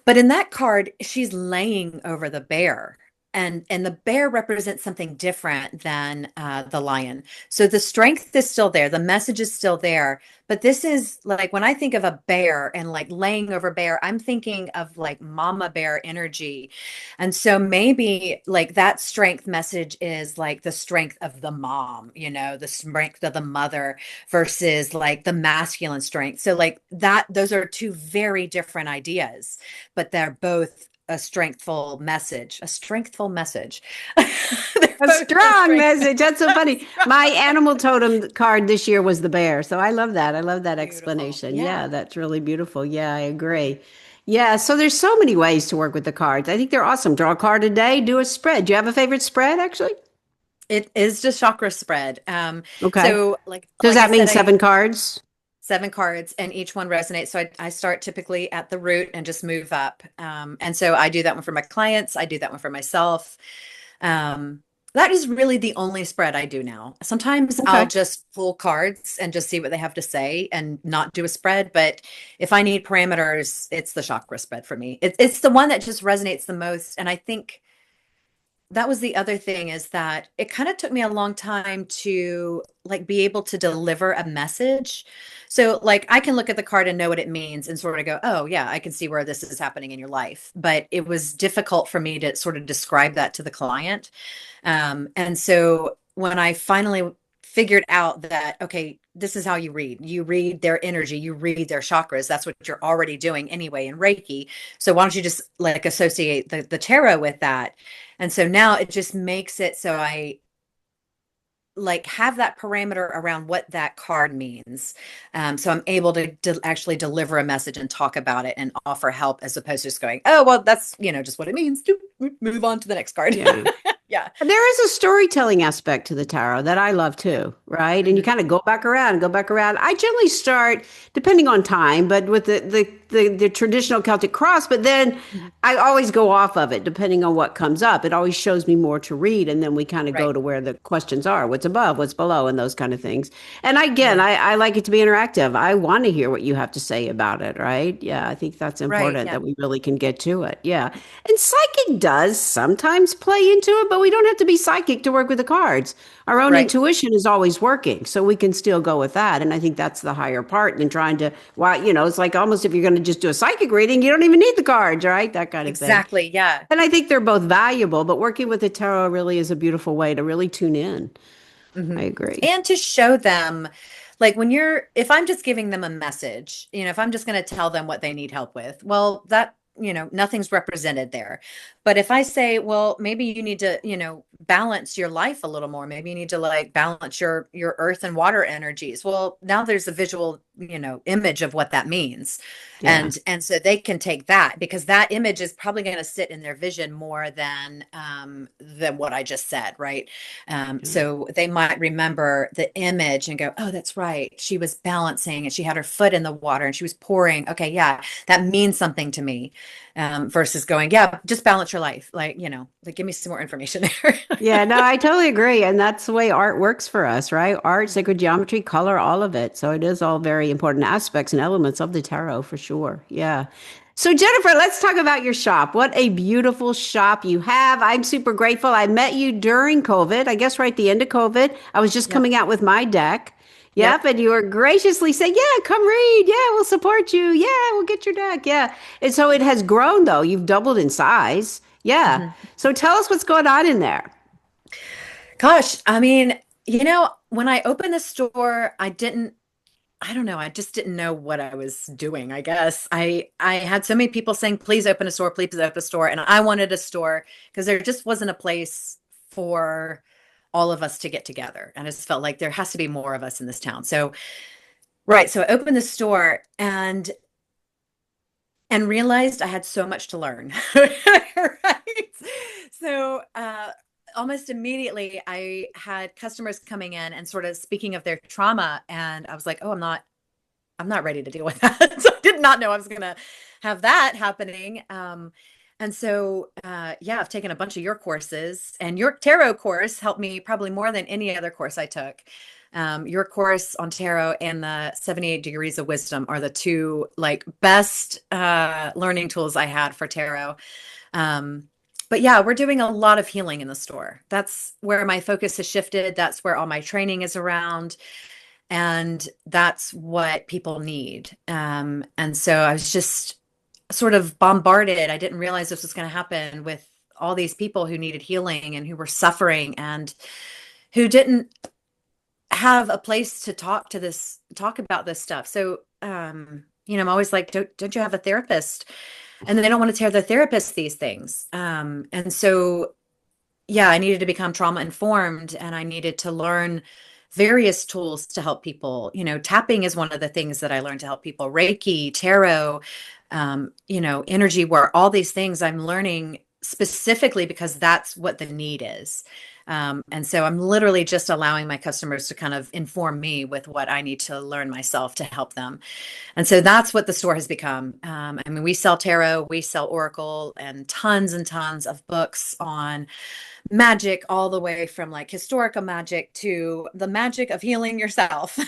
But in that card, she's laying over the bear. And the bear represents something different than the lion. So the strength is still there, the message is still there. But this is like when I think of a bear and like laying over bear, I'm thinking of like mama bear energy. And so maybe like that strength message is like the strength of the mom, the strength of the mother versus like the masculine strength. So like that, those are two very different ideas, but they're both a strengthful message, a strengthful message. They're A both a strong strength. message. That's so funny. Strong. My animal totem card this year was the bear. So I love that. I love that Beautiful. explanation. Yeah, Yeah. that's really beautiful. Yeah, I agree. Yeah, so there's so many ways to work with the cards. I think they're awesome. Draw a card a day, do a spread. Do you have a favorite spread actually? It is just chakra spread. Okay. So like Does I that mean said, I 7 cards? 7 cards and each one resonates. So I start typically at the root and just move up. And so I do that one for my clients. I do that one for myself. Um, that is really the only spread I do now. Sometimes I'll Okay. just pull cards and just see what they have to say and not do a spread. But if I need parameters, it's the chakra spread for me. It's the one that just resonates the most. And I think that was the other thing is that it kind of took me a long time to like be able to deliver a message. So like I can look at the card and know what it means and sort of go, oh yeah, I can see where this is happening in your life. But it was difficult for me to sort of describe that to the client. And so when I finally figured out that, okay, this is how you read their energy, you read their chakras. That's what you're already doing anyway in Reiki. So why don't you just like associate the tarot with that? And so now it just makes it so I like have that parameter around what that card means. So I'm able to actually deliver a message and talk about it and offer help as opposed to just going, oh, well, that's, just what it means. Move on to the next card. Yeah. Yeah. There is a storytelling aspect to the tarot that I love Yeah. too, right? And you Mhm. kind of go back around, go back around. I generally start, depending on time, but with the traditional Celtic cross, but then Mhm. I always go off of it depending on what comes up. It always shows me more to read, and then we kind of go Right. to where the questions are, what's above, what's below, and those kind of things. And again, Yeah. I like it to be interactive. I want to hear what you have to say about it, right? Yeah, I think that's Right. important Yeah. that we really can get to it. Yeah. And psychic does sometimes play into it, but we don't have to be psychic to work with the cards. Our own Right. intuition is always working, so we can still go with that. And I think that's the higher part than trying to, well, it's like almost if you're going to just do a psychic reading, you don't even need the cards, right? That kind of thing. Exactly. Yeah. And I think they're both valuable, but working with the tarot really is a beautiful way to really tune in. I Hmm. agree. And to show them, like if I'm just giving them a message, if I'm just going to tell them what they need help with, well, that, nothing's represented there. But if I say, well, maybe you need to, balance your life a little more. Maybe you need to like balance your earth and water energies. Well, now there's a visual, image of what that means. Yeah. And so they can take that because that image is probably going to sit in their vision more than what I just said, right? Yeah. So they might remember the image and go, oh, that's right. She was balancing and she had her foot in the water and she was pouring. Okay, yeah, that means something to me. Versus going, yeah, just balance your life. Like give me some more information there. Yeah, no, I totally agree. And that's the way art works for us, right? Art, sacred geometry, color, all of it. So it is all very important aspects and elements of the tarot for sure. Yeah. So, Jennifer, let's talk about your shop. What a beautiful shop you have. I'm super grateful. I met you during COVID, I guess right at the end of COVID. I was just Yep. coming out with my deck. Yep. Yep. And you were graciously saying, yeah, come read. Yeah, we'll support you. Yeah, we'll get your deck. Yeah. And so it has grown, though. You've doubled in size. Yeah. Mhm. So tell us what's going on in there. Gosh, I mean, when I opened the store, I don't know, I just didn't know what I was doing, I guess. I had so many people saying, please open a store, please open a store. And I wanted a store because there just wasn't a place for all of us to get together. And I just felt like there has to be more of us in this town. So, right. So I opened the store and realized I had so much to learn. Right. So, almost immediately I had customers coming in and sort of speaking of their trauma. And I was like, oh, I'm not ready to deal with that. So I did not know I was going to have that happening. And so, yeah, I've taken a bunch of your courses, and your tarot course helped me probably more than any other course I took. Your course on tarot and the 78 degrees of wisdom are the two like best learning tools I had for tarot. But yeah, we're doing a lot of healing in the store. That's where my focus has shifted. That's where all my training is around. And that's what people need. And so I was just sort of bombarded. I didn't realize this was going to happen with all these people who needed healing and who were suffering and who didn't have a place to talk about this stuff. So, I'm always like, don't you have a therapist? And then they don't want to tell their therapist these things. And so, yeah, I needed to become trauma informed, and I needed to learn various tools to help people. Tapping is one of the things that I learned to help people. Reiki, tarot, energy work, all these things I'm learning specifically because that's what the need is. And so I'm literally just allowing my customers to kind of inform me with what I need to learn myself to help them. And so that's what the store has become. We sell tarot, we sell oracle, and tons of books on magic, all the way from like historical magic to the magic of healing yourself,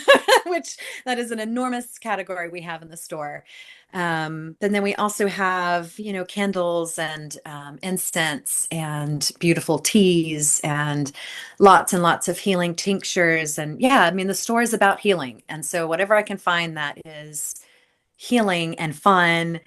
which that is an enormous category we have in the store. Then we also have, candles and incense and beautiful teas and lots of healing tinctures. And yeah, the store is about healing. And so whatever I can find that is healing and fun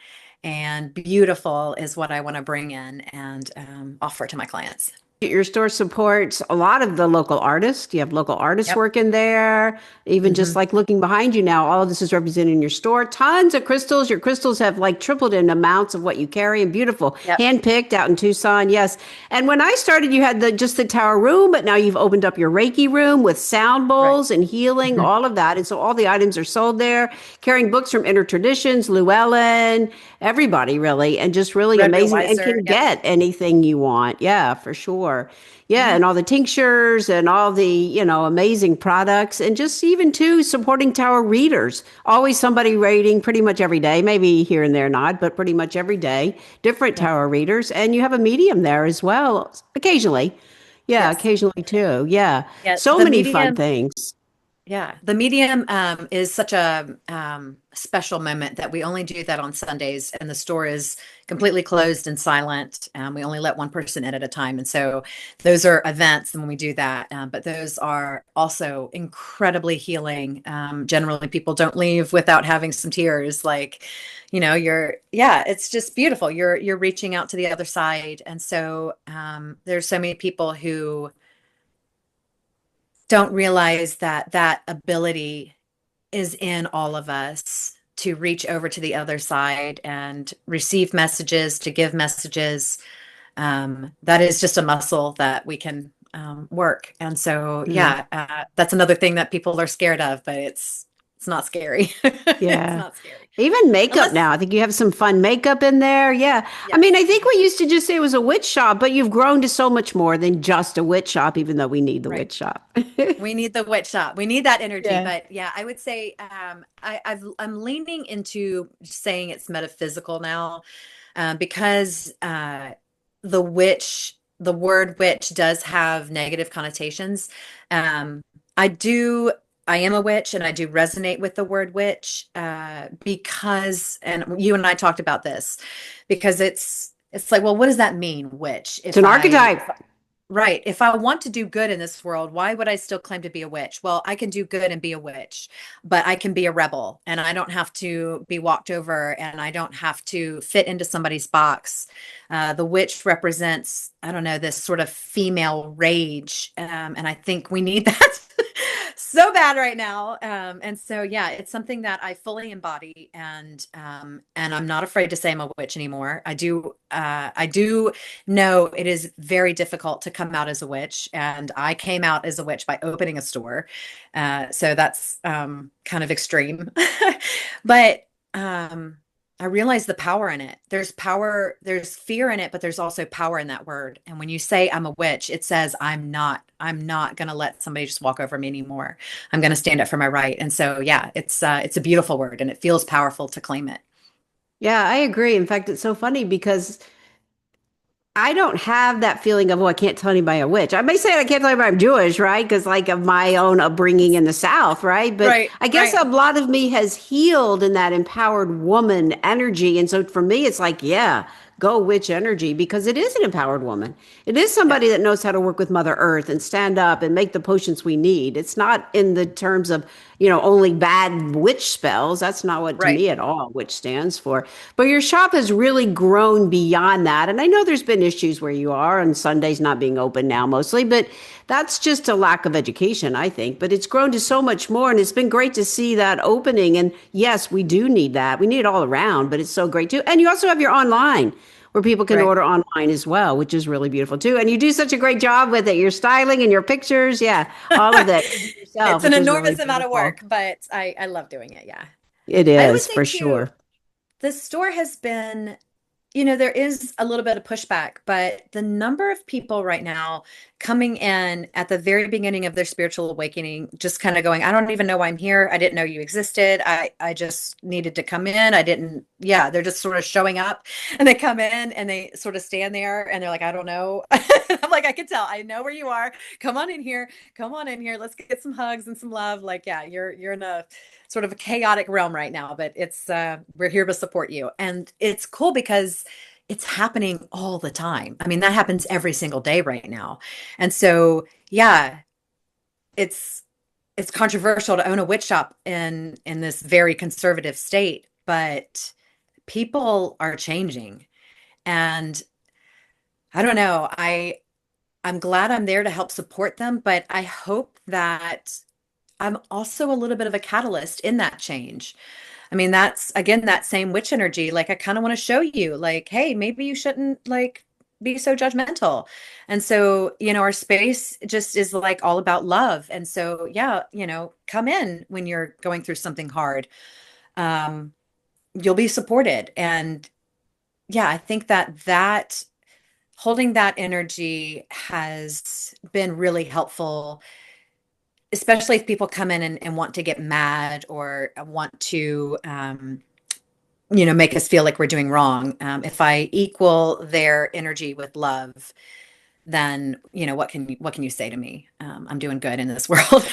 and beautiful is what I want to bring in and offer to my clients. Your store supports a lot of the local artists. You have local artists Yep. working there. Even just like looking behind you now, all of this is represented in your store. Tons of crystals. Your crystals have like tripled in amounts of what you carry, and beautiful, Yep. handpicked out in Tucson. Yes. And when I started, you had just the tower room, but now you've opened up your Reiki room with sound bowls and healing, all of that. And so all the items are sold there, carrying books from Inner Traditions, Llewellyn, everybody really, and just really Red amazing, and Weiser, can get anything you want. Yeah, for sure. Yeah, Mm-hmm. and all the tinctures and all the, amazing products, and just even too supporting tarot readers. Always somebody reading pretty much every day, maybe here and there not, but pretty much every day, different tarot readers. And you have a medium there as well, occasionally. Yeah, Yes. occasionally too. Yeah. Yeah. So The many fun medium. things. Yeah, the medium is such a special moment that we only do that on Sundays, and the store is completely closed and silent. We only let one person in at a time, and so those are events when we do that. But those are also incredibly healing. Generally, people don't leave without having some tears. Like, it's just beautiful. You're reaching out to the other side, and so there's so many people who don't realize that ability is in all of us to reach over to the other side and receive messages, to give messages. That is just a muscle that we can work. And so, that's another thing that people are scared of, but it's not scary. It's Yeah. not scary. Even makeup Unless, now. I think you have some fun makeup in there. Yeah. yes, I think we used to just say it was a witch shop, but you've grown to so much more than just a witch shop, even though we need the right. witch shop. We need the witch shop. We need that energy. Yeah. But yeah, I would say I'm leaning into saying it's metaphysical now, because the word witch does have negative connotations. Um, I do. I am a witch, and I do resonate with the word witch because, and you and I talked about this, because it's like, well, what does that mean, witch? It's an archetype. Right. If I want to do good in this world, why would I still claim to be a witch? Well, I can do good and be a witch, but I can be a rebel, and I don't have to be walked over, and I don't have to fit into somebody's box. The witch represents, I don't know, this sort of female rage. And I think we need that. so bad right now. And so, yeah, it's something that I fully embody, and I'm not afraid to say I'm a witch anymore. I do know it is very difficult to come out as a witch, and I came out as a witch by opening a store. So that's kind of extreme, but I realize the power in it. There's power, there's fear in it, but there's also power in that word. And when you say I'm a witch, it says I'm not going to let somebody just walk over me anymore. I'm going to stand up for my right. And so, yeah, it's a beautiful word, and it feels powerful to claim it. Yeah, I agree. In fact, it's so funny because I don't have that feeling of, oh, I can't tell anybody I'm a witch. I may say I can't tell anybody I'm Jewish, right? Because like of my own upbringing in the South, right? But Right, I guess right. a lot of me has healed in that empowered woman energy. And so for me, it's like, yeah, go witch energy because it is an empowered woman. It is Yeah, somebody that knows how to work with Mother Earth and stand up and make the potions we need. It's not in the terms of, only bad witch spells. That's not what to right. me at all, witch stands for. But your shop has really grown beyond that. And I know there's been issues where you are on Sundays not being open now mostly, but that's just a lack of education, I think. But it's grown to so much more. And it's been great to see that opening. And yes, we do need that. We need it all around, but it's so great too. And you also have your online where people can Right. order online as well, which is really beautiful too. And you do such a great job with it. Your styling and your pictures. Yeah, all of that. You do it yourself, It's an which is really enormous amount of beautiful. work, but I love doing it. Yeah. It I would is say for too, sure. the store has been, there is a little bit of pushback, but the number of people right now coming in at the very beginning of their spiritual awakening, just kind of going, I don't even know why I'm here. I didn't know you existed. I just needed to come in. I didn't, yeah, they're just sort of showing up, and they come in and they sort of stand there and they're like, I don't know. I'm like, I can tell. I know where you are. Come on in here. Come on in here. Let's get some hugs and some love. Like, yeah, you're in a sort of a chaotic realm right now, but it's we're here to support you. And it's cool because it's happening all the time. I mean, that happens every single day right now. And so, yeah, it's it's controversial to own a witch shop in this very conservative state, but people are changing. And I don't know, I'm glad I'm there to help support them, but I hope that I'm also a little bit of a catalyst in that change. I mean, that's again that same witch energy. Like, I kind of want to show you, like, hey, maybe you shouldn't like be so judgmental. And so, our space just is like all about love. And so, yeah, come in when you're going through something hard. Um, you'll be supported. And yeah, I think that holding that energy has been really helpful, especially if people come in and want to get mad or want to make us feel like we're doing wrong. If I equal their energy with love, then what can you say to me? I'm doing good in this world.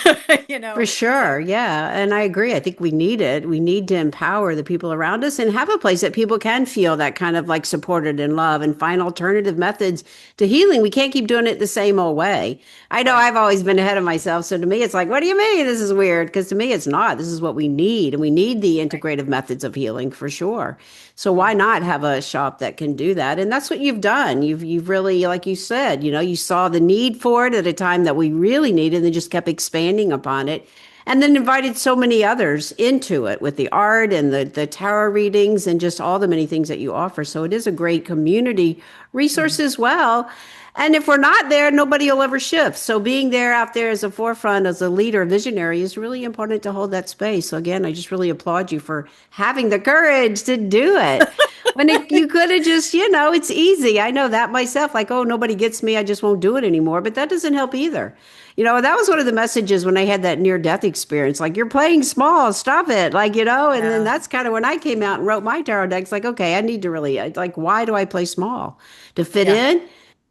For So sure. Yeah. And I agree. I think we need it. We need to empower the people around us and have a place that people can feel that kind of like supported and love and find alternative methods to healing. We can't keep doing it the same old way. I know right, I've always been ahead of myself. So to me, it's like, what do you mean this is weird? Because to me, it's not. This is what we need. And we need the right. integrative methods of healing for sure. So Yeah. why not have a shop that can do that? And that's what you've done. You've really, like you said, you saw the need for it at a time that we really needed and then just kept expanding upon it. And then invited so many others into it with the art and the tarot readings and just all the many things that you offer. So it is a great community resource Mhm. as well. And if we're not there, nobody will ever shift. So being there out there as a forefront, as a leader, a visionary is really important to hold that space. So again, I just really applaud you for having the courage to do it. You could have just, it's easy. I know that myself, like, oh, nobody gets me. I just won't do it anymore. But that doesn't help either. That was one of the messages when I had that near death experience. Like, you're playing small, stop it. Like, and then Yeah. that's kind of when I came out and wrote my tarot decks. Like, okay, I need to really, like, why do I play small? To fit Yeah. in?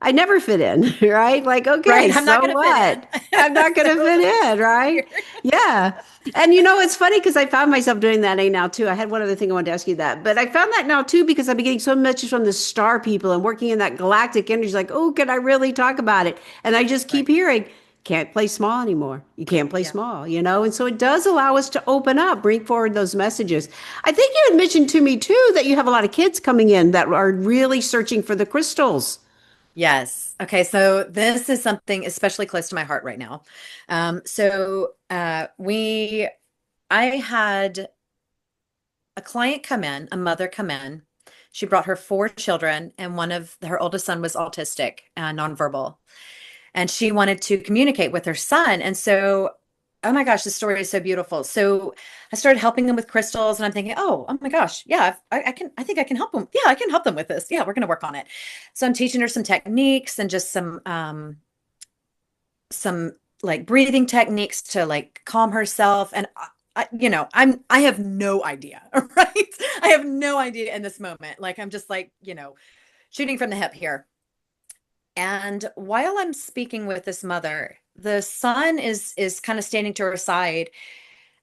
I never fit in, right? Like, okay, Right. I'm not so going to fit what? in. I'm not going to So fit let me just in, right? here. Yeah. And it's funny because I found myself doing that now too. I had one other thing I wanted to ask you that, but I found that now too because I've been getting so much from the star people and working in that galactic energy. Like, oh, can I really talk about it? And I just Right. keep hearing, can't play small anymore. You can't play Yeah. small. And so it does allow us to open up, bring forward those messages. I think you had mentioned to me too that you have a lot of kids coming in that are really searching for the crystals. Yes. Okay. So this is something especially close to my heart right now. I had a client come in, a mother come in. She brought her four children, and one of her oldest son was autistic and nonverbal. And she wanted to communicate with her son. And so, oh my gosh, the story is so beautiful. So I started helping them with crystals, and I'm thinking, oh my gosh, yeah, I think I can help them. Yeah, I can help them with this. Yeah, we're going to work on it. So I'm teaching her some techniques and just some like breathing techniques to like calm herself. And I have no idea, right? I have no idea in this moment. Like, I'm just like, shooting from the hip here. And while I'm speaking with this mother, the son is kind of standing to her side,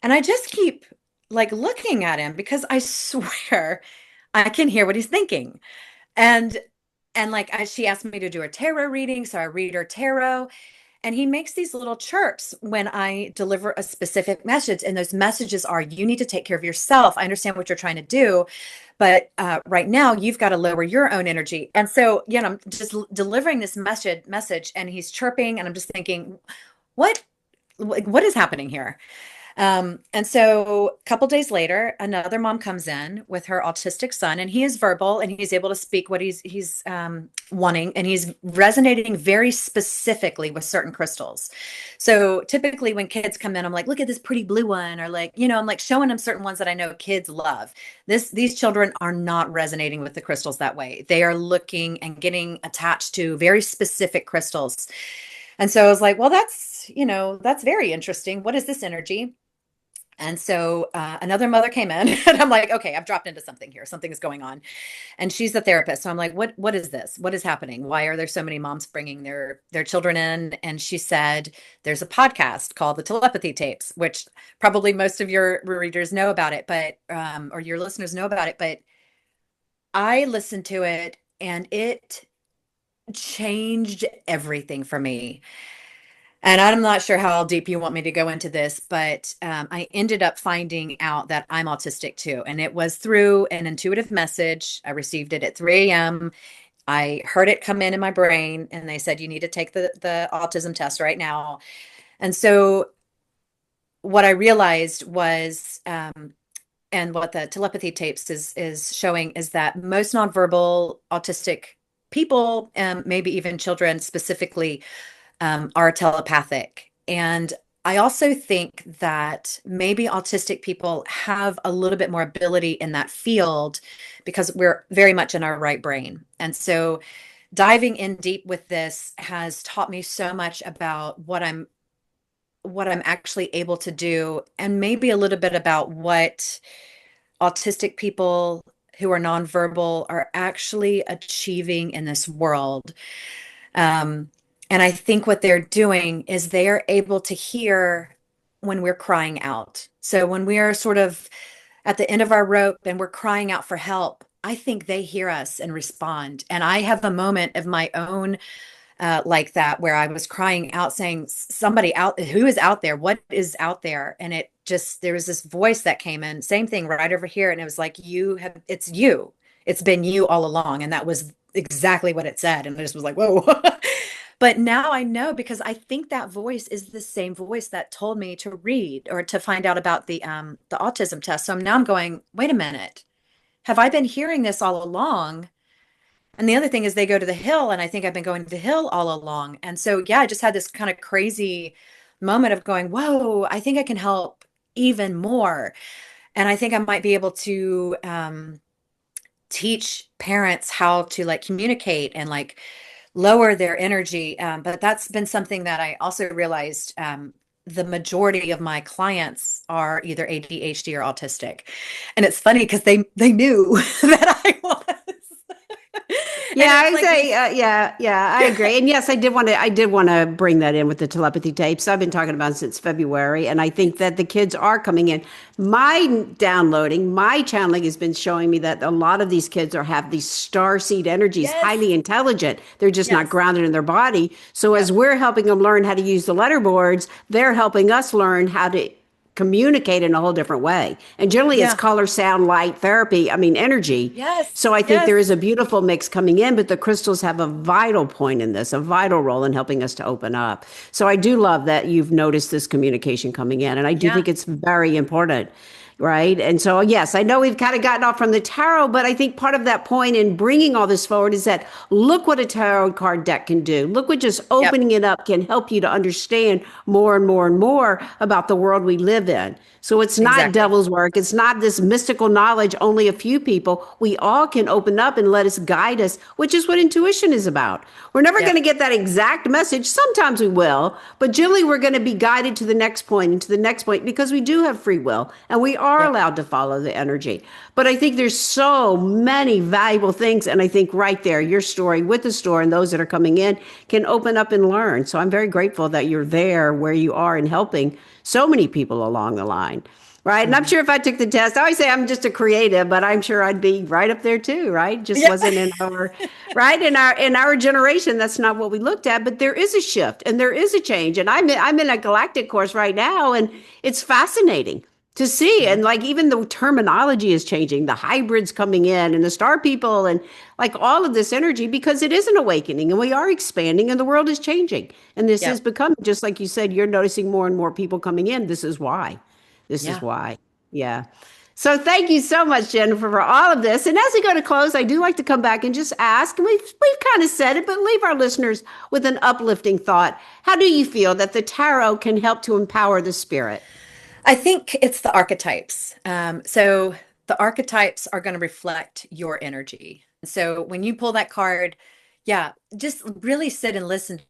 and I just keep like looking at him because I swear I can hear what he's thinking. And she asked me to do a tarot reading, so I read her tarot, and he makes these little chirps when I deliver a specific message. And those messages are, you need to take care of yourself. I understand what you're trying to do, but right now you've got to lower your own energy. And so, I'm just delivering this message, and he's chirping, and I'm just thinking, what is happening here? And so a couple days later, another mom comes in with her autistic son, and he is verbal and he's able to speak what he's wanting, and he's resonating very specifically with certain crystals. So typically when kids come in, I'm like, look at this pretty blue one, or like, I'm like showing them certain ones that I know kids love. These children are not resonating with the crystals that way. They are looking and getting attached to very specific crystals. And so I was like, well, that's very interesting. What is this energy? And so another mother came in, and I'm like, okay, I've dropped into something here. Something is going on. And she's the therapist. So I'm like, what is this? What is happening? Why are there so many moms bringing their children in? And she said, there's a podcast called the Telepathy Tapes, which probably most of your readers know about it, but or your listeners know about it. But I listened to it, and it changed everything for me. And I'm not sure how deep you want me to go into this, but I ended up finding out that I'm autistic too. And it was through an intuitive message. I received it at 3 a.m. I heard it come in my brain, and they said, you need to take the autism test right now. And so what I realized was, and what the telepathy tapes is showing, is that most nonverbal autistic people, maybe even children specifically, are telepathic. And I also think that maybe autistic people have a little bit more ability in that field because we're very much in our right brain. And so diving in deep with this has taught me so much about what I'm actually able to do, and maybe a little bit about what autistic people who are nonverbal are actually achieving in this world. And I think what they're doing is they are able to hear when we're crying out. So when we are sort of at the end of our rope and we're crying out for help, I think they hear us and respond. And I have a moment of my own like that, where I was crying out saying, somebody out, who is out there? What is out there? And there was this voice that came in, same thing right over here. And it was like, it's you. It's been you all along. And that was exactly what it said. And I just was like, whoa. But now I know, because I think that voice is the same voice that told me to read or to find out about the autism test. So now I'm going, wait a minute. Have I been hearing this all along? And the other thing is they go to the hill, and I think I've been going to the hill all along. And so, yeah, I just had this kind of crazy moment of going, whoa, I think I can help even more. And I think I might be able to teach parents how to like communicate and like lower their energy. But that's been something that I also realized, the majority of my clients are either ADHD or autistic. And it's funny because they knew that I was. Yeah, I say, yeah, I agree. And yes, I did want to bring that in with the telepathy tapes. I've been talking about it since February, and I think that the kids are coming in. My downloading, my channeling has been showing me that a lot of these kids have these starseed energies, Yes. highly intelligent. They're just not Yes. grounded in their body. So as Yep. we're helping them learn how to use the letter boards, they're helping us learn how to communicate in a whole different way. And generally it's Yeah. color, sound, light, therapy, I mean, energy. Yes. So I think Yes. there is a beautiful mix coming in, but the crystals have a vital point in this, a vital role in helping us to open up. So I do love that you've noticed this communication coming in, and I do Yeah. think it's very important. Right. And so, yes, I know we've kind of gotten off from the tarot, but I think part of that point in bringing all this forward is that look what a tarot card deck can do. Look what just Yep. opening it up can help you to understand more and more and more about the world we live in. So it's not Exactly. devil's work. It's not this mystical knowledge only a few people. We all can open up and let us guide us, which is what intuition is about. We're never going Yep. to get that exact message. Sometimes we will, but generally we're going to be guided to the next point and to the next point because we do have free will and we are Yep. allowed to follow the energy. But I think there's so many valuable things. And I think right there, your story with the store and those that are coming in can open up and learn. So I'm very grateful that you're there where you are and helping so many people along the line. Right. And I'm Mhm. sure if I took the test, I always say I'm just a creative, but I'm sure I'd be right up there too. Right. Just Yeah. wasn't in our right in our generation. That's not what we looked at. But there is a shift and there is a change. And I'm in a galactic course right now, and it's fascinating to see. Mhm. And like even the terminology is changing, the hybrids coming in and the star people and like all of this energy, because it is an awakening and we are expanding and the world is changing. And this is Yep. becoming, just like you said, you're noticing more and more people coming in. This is why. This is Yeah. why. Yeah. So thank you so much, Jennifer, for all of this. And as we go to close, I do like to come back and just ask, and we've kind of said it, but leave our listeners with an uplifting thought. How do you feel that the tarot can help to empower the spirit? I think it's the archetypes. So the archetypes are going to reflect your energy. So when you pull that card, yeah, just really sit and listen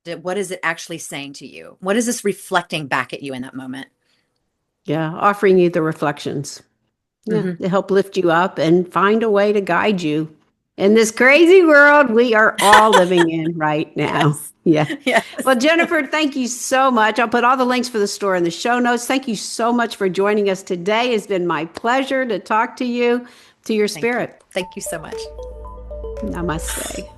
to what is it actually saying to you? What is this reflecting back at you in that moment? Yeah, offering you the reflections. Yeah, Hmm. to help lift you up and find a way to guide you in this crazy world we are all living in right now. Yes. Yeah. Well, Yes. Jennifer, thank you so much. I'll put all the links for the store in the show notes. Thank you so much for joining us today. It's been my pleasure to talk to you, to your Thank you. spirit. Thank you so much. Namaste.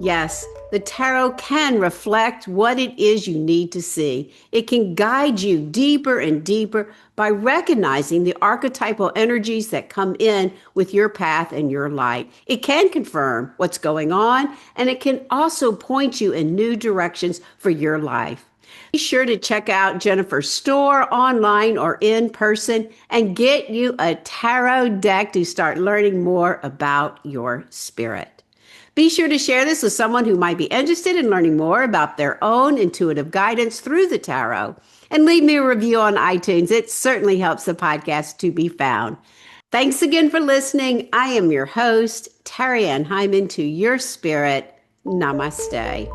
Yes, the tarot can reflect what it is you need to see. It can guide you deeper and deeper by recognizing the archetypal energies that come in with your path and your light. It can confirm what's going on, and it can also point you in new directions for your life. Be sure to check out Jennifer's store online or in person and get you a tarot deck to start learning more about your spirit. Be sure to share this with someone who might be interested in learning more about their own intuitive guidance through the tarot. And leave me a review on iTunes. It certainly helps the podcast to be found. Thanks again for listening. I am your host, Terri Ann Heiman, to your spirit. Namaste.